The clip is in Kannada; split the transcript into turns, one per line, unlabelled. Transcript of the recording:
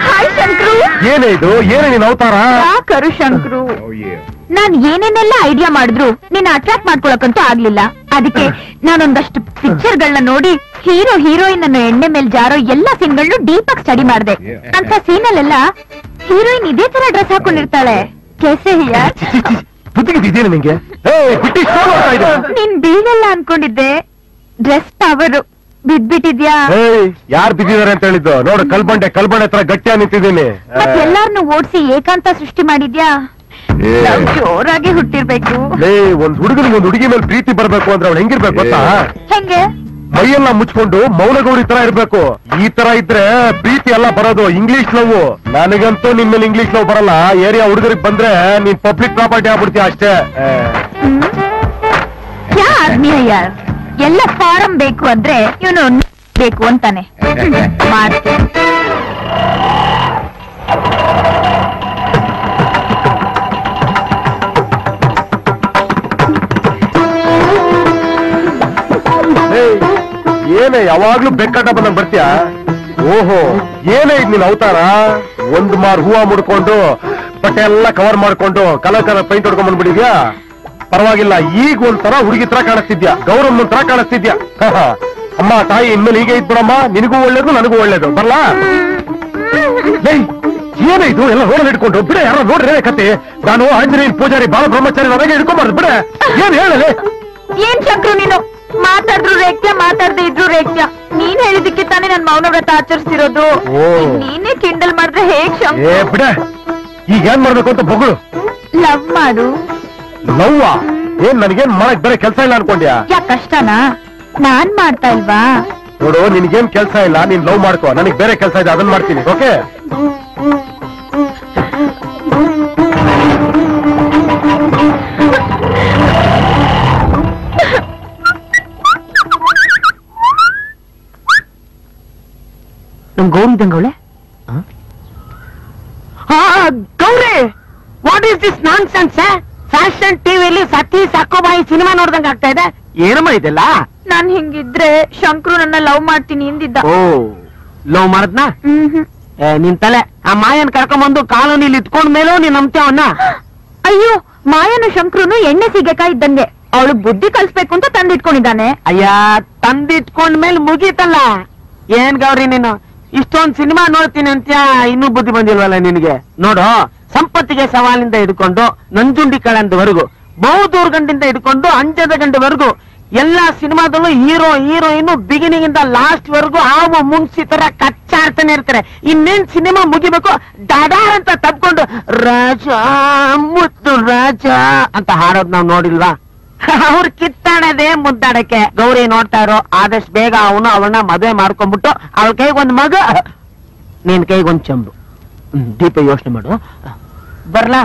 ಹಾಯ್ ಶಂಕ್ರು.
ಏನಿದು? ಏನೇ ನೀನ್ ಅವತಾರ?
ಕರು ಶಂಕ್ರು, ನಾನ್ ಏನೇನೆಲ್ಲ ಐಡಿಯಾ ಮಾಡಿದ್ರು ನಿನ್ನ ಅಟ್ರಾಕ್ಟ್ ಮಾಡ್ಕೊಳಕಂತೂ ಆಗ್ಲಿಲ್ಲ. ಅದಕ್ಕೆ ನಾನೊಂದಷ್ಟು ಪಿಕ್ಚರ್ಗಳನ್ನ ನೋಡಿ ಹೀರೋ ಹೀರೋಯಿನ್ ಅನ್ನು ಎಣ್ಣೆ ಮೇಲೆ ಜಾರೋ ಎಲ್ಲಾ ಸೀನ್ಗಳನ್ನು ಡೀಪ್ ಆಗಿ ಸ್ಟಡಿ ಮಾಡಿದೆ. ಅಂತ ಸೀನಲ್ಲೆಲ್ಲ ಹೀರೋಯಿನ್ ಇದೇ ತರ ಡ್ರೆಸ್ ಹಾಕೊಂಡಿರ್ತಾಳೆ. ಕೇಸೆ
ನಿಂಗೆ
ನೀನ್ ಬೀಳಲ್ಲ ಅನ್ಕೊಂಡಿದ್ದೆ. ಡ್ರೆಸ್ ಅವರು ಬಿದ್ಬಿಟ್ಟಿದ್ಯಾ?
ಯಾರು ಬಿದ್ದಿದ್ದಾರೆ ಅಂತ ಹೇಳಿದ್ದು? ನೋಡು, ಕಲ್ಬಂಡೆ ಹತ್ರ ಗಟ್ಟಿಯ ನಿಂತಿದ್ದೀನಿ.
ಎಲ್ಲಾರನ್ನು ಓಡಿಸಿ ಏಕಾಂತ ಸೃಷ್ಟಿ ಮಾಡಿದ್ಯಾ? ಜೋರಾಗಿ ಹುಟ್ಟಿರ್ಬೇಕು.
ಒಂದ್ ಹುಡುಗನಿಗೆ ಒಂದ್ ಹುಡುಗಿ ಮೇಲೆ ಪ್ರೀತಿ ಬರ್ಬೇಕು ಅಂದ್ರೆ ಅವ್ಳು ಹೆಂಗಿರ್ಬೇಕು ಗೊತ್ತಾ?
ಹೆಂಗೆ?
ಮೈಯೆಲ್ಲ ಮುಚ್ಕೊಂಡು ಮೌನಗೌರಿ ತರ ಇರ್ಬೇಕು. ಈ ತರ ಇದ್ರೆ ಪ್ರೀತಿ ಎಲ್ಲ ಬರೋದು ಇಂಗ್ಲಿಷ್ ಲವ್. ನನಗಂತೂ ನಿಮ್ಮೇಲೆ ಇಂಗ್ಲಿಷ್ ಲವ್ ಬರಲ್ಲ. ಏರಿಯಾ ಹುಡುಗರಿಗೆ ಬಂದ್ರೆ ನೀನ್ ಪಬ್ಲಿಕ್ ಪ್ರಾಪರ್ಟಿ ಆಗ್ಬಿಡ್ತೀಯ ಅಷ್ಟೇ.
ಯಾರ್ ಎಲ್ಲ ಫಾರಂ ಬೇಕು ಅಂದ್ರೆ ಇವನು ಬೇಕು ಅಂತಾನೆ ಮಾಡ್ತೀನಿ.
ಏನೇ ಯಾವಾಗ್ಲೂ ಬೆಕ್ಕಟ ಬಂದಂಗ್ ಬರ್ತೀಯ? ಓಹೋ, ಏನೇ ಇದ್ ನೀನ್ ಅವತಾರ? ಒಂದ್ ಮಾರ್ ಹೂವ ಮುಡ್ಕೊಂಡು ಬಟ್ಟೆ ಎಲ್ಲ ಕವರ್ ಮಾಡ್ಕೊಂಡು ಕಲರ್ ಪೈಂಟ್ ಹೊಡ್ಕೊಂಡ್ ಬಂದ್ಬಿಟ್ಟಿದ್ಯಾ? ಪರವಾಗಿಲ್ಲ, ಈಗ ಒಂಥರ ಹುಡುಗಿ ತರ ಕಾಣಿಸ್ತಿದ್ಯಾ, ಗೌರಮ್ಮ ತರ ಕಾಣಿಸ್ತಿದ್ಯಾ. ಅಮ್ಮ ತಾಯಿ ಇನ್ಮೇಲೆ ಹೀಗೆ ಇದ್ಬಿಡಮ್ಮ, ನಿನಗೂ ಒಳ್ಳೇದು ನನಗೂ ಒಳ್ಳೇದು. ಬರ್ಲಾ? ಏನಾಯ್ತು? ಎಲ್ಲ ರೋಡಲ್ಲಿ ಇಟ್ಕೊಂಡು ಬಿಡ. ಯಾರೋ ನೋಡ್ರಿ ಕತೆ. ನಾನು ಆಂಜನೇಯ ಪೂಜಾರಿ ಬಾಳ ಬ್ರಹ್ಮಚಾರಿ ನನಗೆ ಇಟ್ಕೊಂಬಾರ್ದು ಬಿಡ. ಏನ್ ಹೇಳಲಿ?
ಏನ್ ಶಂಕ್ರು ನೀನು? ಮಾತಾಡ್ರು ರೇಖ್ಯ, ಮಾತಾಡ್ದೆ ಇದ್ರು ರೇಖ್ಯ. ನೀನ್ ಹೇಳಿದಕ್ಕೆ ತಾನೇ ನನ್ ಮೌನ ವ್ರತ ಆಚರಿಸ್ತಿರೋದು. ನೀನೇ ಕಿಂಡಲ್ ಮಾಡಿದ್ರೆ ಹೇಗ್ ಶಂಕ್ರು?
ಬಿಡ, ಈಗ ಏನ್ ಮಾಡ್ಬೇಕು ಅಂತ ಬೊಗಳು.
ಲವ್ ಮಾಡು.
ಲವ್ವ? ಏನ್ ನನಗೇನ್ ಮಾಡಕ್ ಬೇರೆ ಕೆಲ್ಸ ಇಲ್ಲ ಅನ್ಕೊಂಡ್ಯಾ?
ಯಾ ಕಷ್ಟನಾ? ನಾನ್ ಮಾಡ್ತಾ ಇಲ್ವಾ?
ನೋಡು, ನಿನ್ಗೇನ್ ಕೆಲ್ಸ ಇಲ್ಲ, ನೀನ್ ಲವ್ ಮಾಡ್ಕೋ. ನನಗ್ ಬೇರೆ ಕೆಲ್ಸ ಇದೆ, ಅದನ್ನ ಮಾಡ್ತೀನಿ. ಓಕೆ?
ನಮ್ ಗೌರಿ ಇದ್ದಂಗವಳೆ. Gauri, what is this nonsense? Fashion ಟಿವಿಯಲ್ಲಿ ಸತಿ ಸಾಕೋಬಾಯಿ ಸಿನಿಮಾ ನೋಡ್ದಂಗ ಆಗ್ತಾ ಇದೆ. ಏನಮ್ಮ ಇದೆಲ್ಲ?
ನಾನ್ ಹಿಂಗಿದ್ರೆ ಶಂಕ್ರು ನನ್ನ ಲವ್ ಮಾಡ್ತೀನಿ ಎಂದಿದ್ದ.
ಓ, ಲವ್ ಮಾಡದ್ನಾ? ನಿನ್ ತಲೆ. ಆ ಮಾಯನ್ ಕರ್ಕೊಂಬಂದು ಕಾಲೋನಿಲಿ ಇಟ್ಕೊಂಡ್ ಮೇಲೂ ನೀನ್ ನಂಬ್ತೇವನ್ನ?
ಅಯ್ಯೋ, ಮಾಯನು ಶಂಕ್ರುನು ಎಣ್ಣೆ ಸಿಗಕಾಯಿ ಇದ್ದಂಗೆ. ಅವಳು ಬುದ್ಧಿ ಕಲ್ಸ್ಬೇಕು ಅಂತ ತಂದಿಟ್ಕೊಂಡಿದ್ದಾನೆ.
ಅಯ್ಯ, ತಂದಿಟ್ಕೊಂಡ್ ಮೇಲೆ ಮುಗೀತಲ್ಲ. ಏನ್ ಗೌರಿ ನೀನು ಇಷ್ಟೊಂದ್ ಸಿನಿಮಾ ನೋಡ್ತೀನಿ ಅಂತ ಇನ್ನೂ ಬುದ್ಧಿ ಬಂದಿಲ್ವಲ್ಲ ನಿನಗೆ? ನೋಡು, ಸಂಪತ್ತಿಗೆ ಸವಾಲಿಂದ ಹಿಡ್ಕೊಂಡು ನಂಜುಂಡಿ ಕಳಂದವರೆಗೂ, ಬಹುದೂರ್ ಗಂಡಿಂದ ಹಿಡ್ಕೊಂಡು ಅಂಜದ ಗಂಡವರೆಗೂ ಎಲ್ಲಾ ಸಿನಿಮಾದಲ್ಲೂ ಹೀರೋ ಹೀರೋಯಿನ್ ಬಿಗಿನಿಂಗ್ ಇಂದ ಲಾಸ್ಟ್ ವರೆಗೂ ಹಾವು ಮುಂಗ್ಸಿ ತರ ಕಚ್ಚಾಡ್ತಾನೆ ಇರ್ತಾರೆ. ಇನ್ನೇನ್ ಸಿನಿಮಾ ಮುಗಿಬೇಕು ಡಡಾರ್ ಅಂತ ತಪ್ಕೊಂಡು ರಾಜ ಮುತ್ತು ರಾಜ ಅಂತ ಹಾಡೋದ್ ನಾವ್ ನೋಡಿಲ್ವಾ? ಅವ್ರು ಕಿತ್ತಾಡೋದೇ ಮುದ್ದಾಡಕ್ಕೆ. ಗೌರಿ ನೋಡ್ತಾ ಇರೋ, ಆದಷ್ಟು ಬೇಗ ಅವನು ಅವಳನ್ನ ಮದುವೆ ಮಾಡ್ಕೊಂಡ್ಬಿಟ್ಟು ಅವಳ ಕೈಗೊಂದ್ ಮಗ, ನಿನ್ ಕೈಗೊಂದ್ ಚಂಬು. ದೀಪ ಯೋಚನೆ ಮಾಡು. ಬರ್ಲಾ?